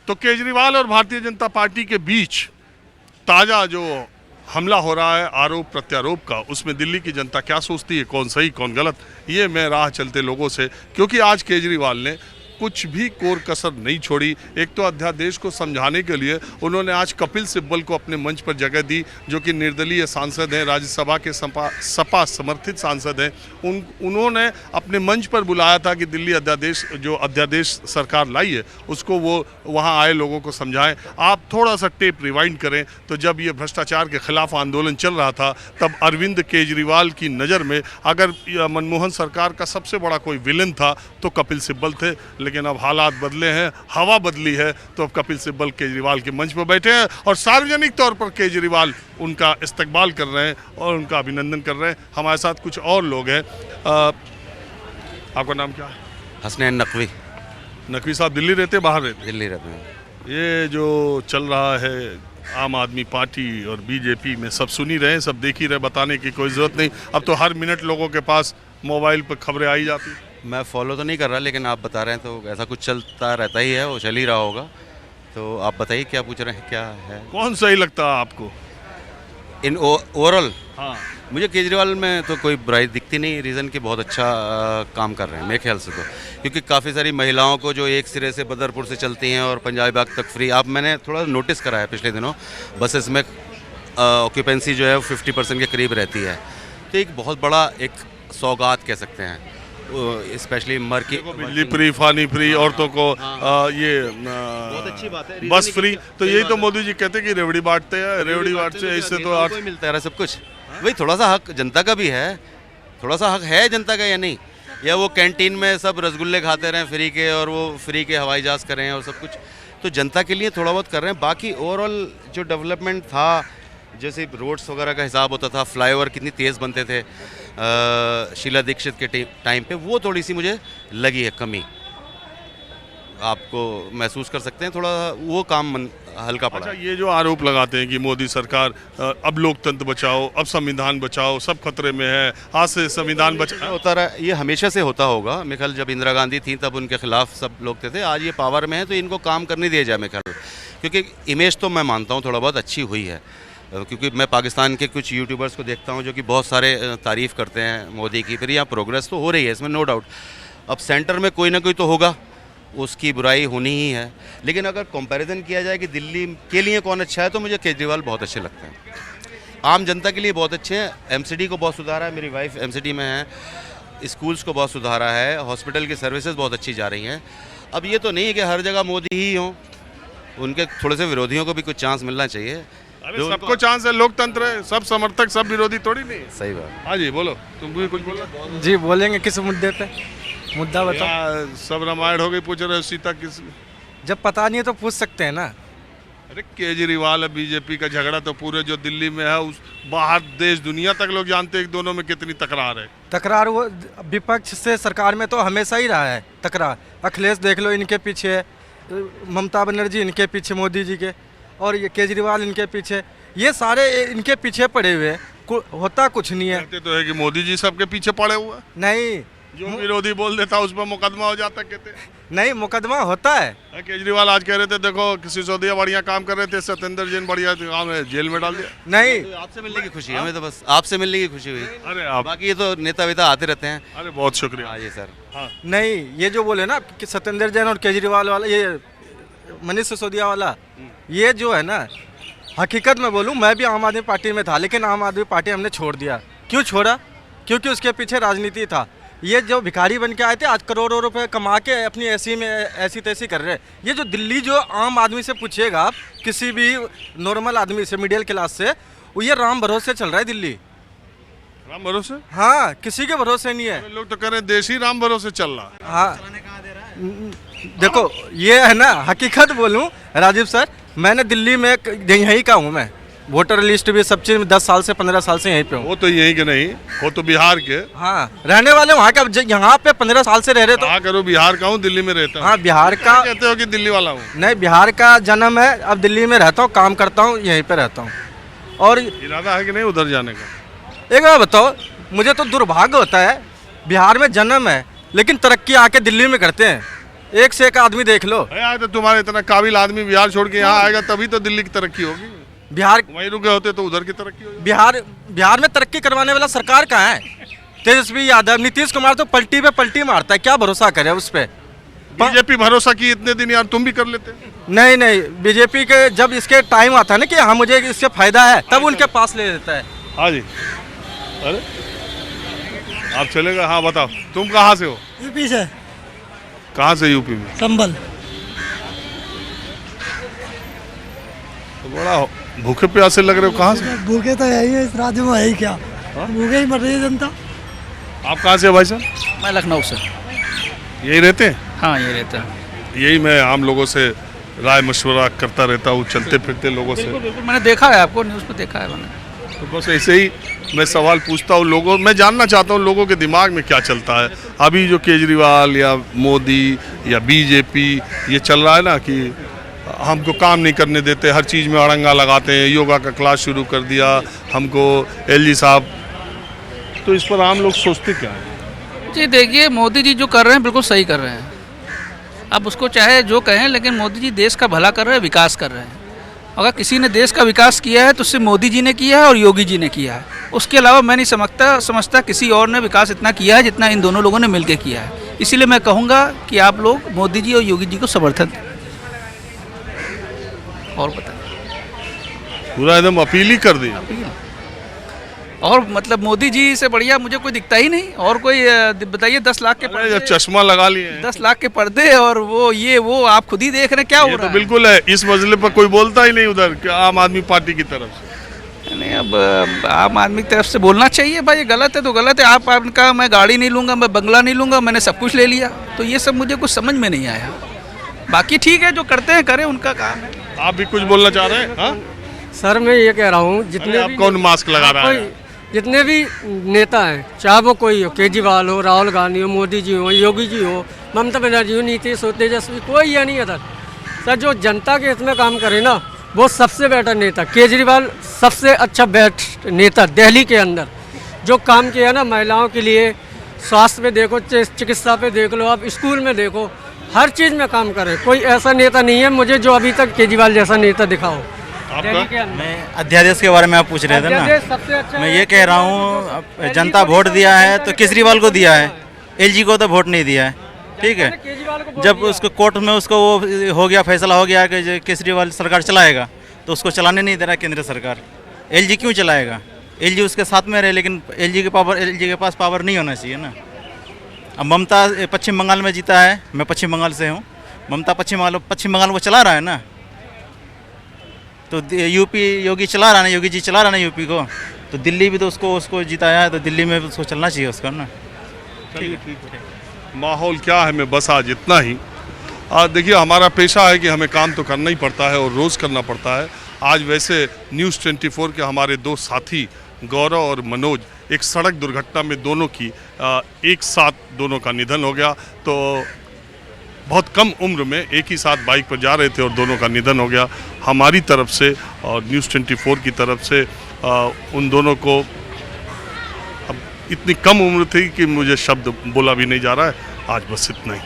तो केजरीवाल और भारतीय जनता पार्टी के बीच ताज़ा जो हमला हो रहा है आरोप प्रत्यारोप का, उसमें दिल्ली की जनता क्या सोचती है, कौन सही कौन गलत, ये मैं राह चलते लोगों से, क्योंकि आज केजरीवाल ने कुछ भी कोर कसर नहीं छोड़ी। एक तो अध्यादेश को समझाने के लिए उन्होंने आज कपिल सिब्बल को अपने मंच पर जगह दी, जो कि निर्दलीय सांसद हैं, राज्यसभा के सपा समर्थित सांसद हैं। उन्होंने अपने मंच पर बुलाया था कि दिल्ली अध्यादेश सरकार लाई है उसको वो वहाँ आए लोगों को समझाएं। आप थोड़ा सा टेप रिवाइंड करें तो जब ये भ्रष्टाचार के खिलाफ आंदोलन चल रहा था तब अरविंद केजरीवाल की नज़र में अगर मनमोहन सरकार का सबसे बड़ा कोई विलन था तो कपिल सिब्बल थे। लेकिन अब हालात बदले हैं, हवा बदली है, तो अब कपिल सिब्बल केजरीवाल के मंच पर बैठे हैं और सार्वजनिक तौर पर केजरीवाल उनका इस्तकबाल कर रहे हैं और उनका अभिनंदन कर रहे हैं। हमारे साथ कुछ और लोग हैं। आपका नाम क्या है? हसनैन नकवी। नकवी साहब दिल्ली रहते बाहर रहते? दिल्ली रहते हैं। ये जो चल रहा है आम आदमी पार्टी और बीजेपी में, सब सुन ही रहे हैं, सब देख ही रहे, बताने की कोई ज़रूरत नहीं। अब तो हर मिनट लोगों के पास मोबाइल पर खबरें आई जाती। मैं फॉलो तो नहीं कर रहा, लेकिन आप बता रहे हैं तो ऐसा कुछ चलता रहता ही है, वो चल ही रहा होगा। तो आप बताइए क्या पूछ रहे हैं, क्या है, कौन सही लगता है आपको इन ओवरऑल? हाँ, मुझे केजरीवाल में तो कोई बुराई दिखती नहीं। रीज़न कि बहुत अच्छा काम कर रहे हैं मेरे ख्याल से, तो क्योंकि काफ़ी सारी महिलाओं को जो एक सिरे से बदरपुर से चलती हैं और पंजाबी बाग तक फ्री, आप मैंने थोड़ा नोटिस करा है पिछले दिनों बसेस में ऑक्यूपेंसी जो है 50% के करीब रहती है। तो एक बहुत बड़ा एक सौगात कह सकते हैं, स्पेशली बिजली फ्री, पानी फ्री, औरतों को ये बहुत अच्छी बात है, बस फ्री। तो यही तो मोदी जी कहते हैं कि रेवड़ी बांटते हैं, रेवड़ी बांटते हैं, इससे तो कोई मिलता है सब कुछ। वही थोड़ा सा हक जनता का भी है, थोड़ा सा हक है जनता का या नहीं? या वो कैंटीन में सब रसगुल्ले खाते रहें फ्री के और वो फ्री के हवाई जहाज करें और सब कुछ, तो जनता के लिए थोड़ा बहुत कर रहे हैं। बाकी ओवरऑल जो डेवलपमेंट था, जैसे रोड्स वगैरह का हिसाब होता था, फ्लाईओवर कितनी तेज़ बनते थे शीला दीक्षित के टाइम पे, वो थोड़ी सी मुझे लगी है कमी। आपको महसूस कर सकते हैं थोड़ा वो काम हल्का पड़ा। अच्छा, ये जो आरोप लगाते हैं कि मोदी सरकार अब लोकतंत्र बचाओ, अब संविधान बचाओ, सब खतरे में है, आज से संविधान बचाओ होता रहा, ये हमेशा से होता होगा। मेरे ख्याल जब इंदिरा गांधी थी तब उनके खिलाफ सब लोग थे। आज ये पावर में है तो इनको काम करने दिया जाए मेरे ख्याल, क्योंकि इमेज तो मैं मानता हूँ थोड़ा बहुत अच्छी हुई है। क्योंकि मैं पाकिस्तान के कुछ यूट्यूबर्स को देखता हूँ जो कि बहुत सारे तारीफ़ करते हैं मोदी की, फिर यहाँ प्रोग्रेस तो हो रही है, इसमें नो डाउट। अब सेंटर में कोई ना कोई तो होगा, उसकी बुराई होनी ही है। लेकिन अगर कंपैरिजन किया जाए कि दिल्ली के लिए कौन अच्छा है, तो मुझे केजरीवाल बहुत अच्छे लगते हैं। आम जनता के लिए बहुत अच्छे हैं। एमसीडी को बहुत सुधारा है, मेरी वाइफ एमसीडी में है, स्कूल्स को बहुत सुधारा है, हॉस्पिटल की सर्विसेज बहुत अच्छी जा रही हैं। अब ये तो नहीं है कि हर जगह मोदी ही हों, उनके थोड़े से विरोधियों को भी कुछ चांस मिलना चाहिए। अरे सबको चांस है, लोकतंत्र है, सब समर्थक सब विरोधी थोड़ी नहीं। सही बात। हाँ जी, बोलो, तुम भी कुछ बोलो। जी बोलेंगे, किस मुद्दे पे? मुद्दा बताओ। सब रामायण हो गई, पूछ रहे हो सीता किस? जब पता नहीं है तो पूछ सकते हैं ना। अरे केजरीवाल और बीजेपी का झगड़ा तो पूरे जो दिल्ली में है, उस बाहर देश दुनिया तक लोग जानते हैं कि दोनों में कितनी तकरार है। तकरार वो विपक्ष से सरकार में तो हमेशा ही रहा है तकरार। अखिलेश देख लो, इनके पीछे है, ममता बनर्जी इनके पीछे मोदी जी के, और ये केजरीवाल इनके पीछे, ये सारे इनके पीछे पड़े हुए हैं। होता कुछ नहीं है। कहते तो है कि मोदी जी सबके पीछे पड़े हुए। नहीं, जो विरोधी बोल देता उस पर मुकदमा हो जाता, कहते नहीं, मुकदमा होता है। केजरीवाल आज कह रहे थे, देखो सिसोदिया बढ़िया काम कर रहे थे, सत्येंद्र जैन बढ़िया काम है, जेल में डाल दिया। नहीं, तो आपसे मिलने की खुशी है, हमें तो बस आपसे मिलने की खुशी हुई। अरे आप, बाकी ये तो नेता वेता आते रहते हैं। अरे बहुत शुक्रिया। हाँ जी सर। हाँ, नहीं, ये जो बोले ना कि सत्येंद्र जैन और केजरीवाल वाला, ये मनीष सिसोदिया वाला, ये जो है ना, हकीकत में बोलूँ, मैं भी आम आदमी पार्टी में था, लेकिन आम आदमी पार्टी हमने छोड़ दिया। क्यों छोड़ा? क्योंकि उसके पीछे राजनीति था। ये जो भिखारी बन के आए थे, आज करोड़ों रुपए कमा के अपनी ऐसी तैसी कर रहे हैं। ये जो दिल्ली, जो आम आदमी से पूछिएगा आप, किसी भी नॉर्मल आदमी से, मिडिल क्लास से, वो ये राम भरोसे चल रहा है दिल्ली। राम भरोसे? हाँ, किसी के भरोसे नहीं है। लोग तो कह रहे हैं देश ही राम भरोसे चल रहा है। हाँ, देखो, ये है ना, हकीकत बोलूँ राजीव सर, मैंने दिल्ली में यहीं का हूँ मैं, वोटर लिस्ट भी सब चीज़ 10 साल से 15 साल से यहीं पे हूँ। वो तो यहीं के नहीं, वो तो बिहार के। हाँ, रहने वाले वहाँ का, यहाँ पे 15 साल से रह रहे। तो हाँ करो, बिहार का हूँ, दिल्ली में रहता हूँ। हाँ, बिहार का कहते हो कि दिल्ली वाला हूँ? नहीं, बिहार का जन्म है, अब दिल्ली में रहता हूँ, काम करता हूँ, यहीं पे रहता हूँ। और इरादा है कि नहीं उधर जाने का? एक बार बताओ, मुझे तो दुर्भाग्य होता है, बिहार में जन्म है लेकिन तरक्की आके दिल्ली में करते हैं। एक से एक आदमी देख लो। यार तो तुम्हारे इतना काबिल आदमी बिहार छोड़ के यहाँ आएगा तभी तो दिल्ली की तरक्की होगी। बिहार वहीं रुके होते तो उधर की तरक्की होगी। बिहार में तरक्की करवाने वाला सरकार कहाँ है? तेजस्वी यादव, नीतीश कुमार तो पलटी पे पलटी मारता है, क्या भरोसा करे उस पे? बीजेपी भरोसा की इतने दिन, यार तुम भी कर लेते। नहीं, बीजेपी के जब इसके टाइम आता है ना कि हाँ मुझे इससे फायदा है, तब उनके पास ले लेता है। हाँ जी, अरे आप चलेगा। हाँ बताओ, तुम कहाँ से हो? यूपी से। कहाँ से? यूपी में संभल। तो बड़ा भूखे प्यासे लग रहे हो। कहाँ से? भूखे तो यही है, इस राज्य में है ही क्या, भूखे ही मर रही है जनता। आप कहाँ से हो भाई साहब? मैं लखनऊ से। यही रहते हैं? हाँ, ये रहता है। यही मैं आम लोगों से राय मशवरा करता रहता हूँ, चलते फिरते लोगों से। बिल्कुल, मैंने देखा है, आपको न्यूज़ पे देखा है मैंने। तो बस ऐसे ही मैं सवाल पूछता हूँ लोगों, मैं जानना चाहता हूँ लोगों के दिमाग में क्या चलता है। अभी जो केजरीवाल या मोदी या बीजेपी ये चल रहा है ना कि हमको काम नहीं करने देते, हर चीज़ में अड़ंगा लगाते हैं, योगा का क्लास शुरू कर दिया हमको एलजी साहब, तो इस पर आम लोग सोचते क्या है? जी देखिए, मोदी जी जो कर रहे हैं बिल्कुल सही कर रहे हैं। अब उसको चाहे जो कहें, लेकिन मोदी जी देश का भला कर रहे हैं, विकास कर रहे हैं। अगर किसी ने देश का विकास किया है तो सिर्फ मोदी जी ने किया है और योगी जी ने किया है। उसके अलावा मैं नहीं समझता किसी और ने विकास इतना किया है जितना इन दोनों लोगों ने मिलकर किया है। इसीलिए मैं कहूँगा कि आप लोग मोदी जी और योगी जी को समर्थन दें। और बताइए, पूरा एकदम अपील ही कर दी। और मतलब मोदी जी से बढ़िया मुझे कोई दिखता ही नहीं। और कोई बताइए, 10 लाख के अरे जब पर्दे, चश्मा लगा लिए हैं। 10 लाख के पर्दे और वो आप खुद ही देख रहे हैं क्या हो ये रहा तो है। बिल्कुल है, इस मसले पर कोई बोलता ही नहीं उधर कि आम आदमी पार्टी की तरफ से। नहीं, अब आम आदमी की तरफ से बोलना चाहिए भाई, ये गलत है तो गलत है। आपका मैं गाड़ी नहीं लूँगा, मैं बंगला नहीं लूँगा, मैंने सब कुछ ले लिया, तो ये सब मुझे कुछ समझ में नहीं आया। बाकी ठीक है, जो करते हैं करें, उनका काम है। आप भी कुछ बोलना चाह रहे हैं? हाँ? सर मैं ये कह रहा हूँ, अरे जितने आप भी कौन मास्क लगा रहा है? जितने भी नेता हैं, चाहे वो कोई हो, केजरीवाल हो, राहुल गांधी हो, मोदी जी हो, योगी जी हो, ममता बनर्जी हो, नीतीश हो, तेजस्वी, कोई ये नहीं है सर। जो जनता के हित में काम करे ना, वो सबसे बेटर नेता। केजरीवाल सबसे अच्छा बेस्ट नेता दिल्ली के अंदर। जो काम किया ना महिलाओं के लिए, स्वास्थ्य पे देखो, चिकित्सा पे देख लो, आप स्कूल में देखो, हर चीज़ में काम करे। कोई ऐसा नेता नहीं है मुझे जो अभी तक केजरीवाल जैसा नेता दिखाओ। मैं अध्यादेश के बारे में आप पूछ रहे थे ना, सबसे अच्छा मैं ये कह रहा हूँ, जनता वोट दिया है तो केजरीवाल को दिया है, एलजी को तो वोट नहीं दिया है। ठीक है, जब उसको कोर्ट में उसको वो हो गया, फैसला हो गया कि केजरीवाल सरकार चलाएगा, तो उसको चलाने नहीं दे रहा केंद्र सरकार। एलजी क्यों चलाएगा? एलजी उसके साथ में रहे, लेकिन एलजी के पास पावर नहीं होना चाहिए ना। अब ममता पश्चिम बंगाल में जीता है, मैं पश्चिम बंगाल से हूँ, ममता पश्चिम बंगाल को चला रहा है ना, तो यूपी योगी चला रहा है ना, योगी जी चला रहा है ना यूपी को, तो दिल्ली भी तो उसको जिताया है, तो दिल्ली में उसको चलना चाहिए उसका ना। ठीक है। माहौल क्या है, मैं बस आज इतना ही। देखिए, हमारा पेशा है कि हमें काम तो करना ही पड़ता है और रोज़ करना पड़ता है। आज वैसे न्यूज़ 24 के हमारे दो साथी गौरव और मनोज, एक सड़क दुर्घटना में दोनों की एक साथ दोनों का निधन हो गया। तो बहुत कम उम्र में एक ही साथ बाइक पर जा रहे थे और दोनों का निधन हो गया। हमारी तरफ से और न्यूज़ 24 की तरफ से उन दोनों को, अब इतनी कम उम्र थी कि मुझे शब्द बोला भी नहीं जा रहा है। आज बस इतना ही।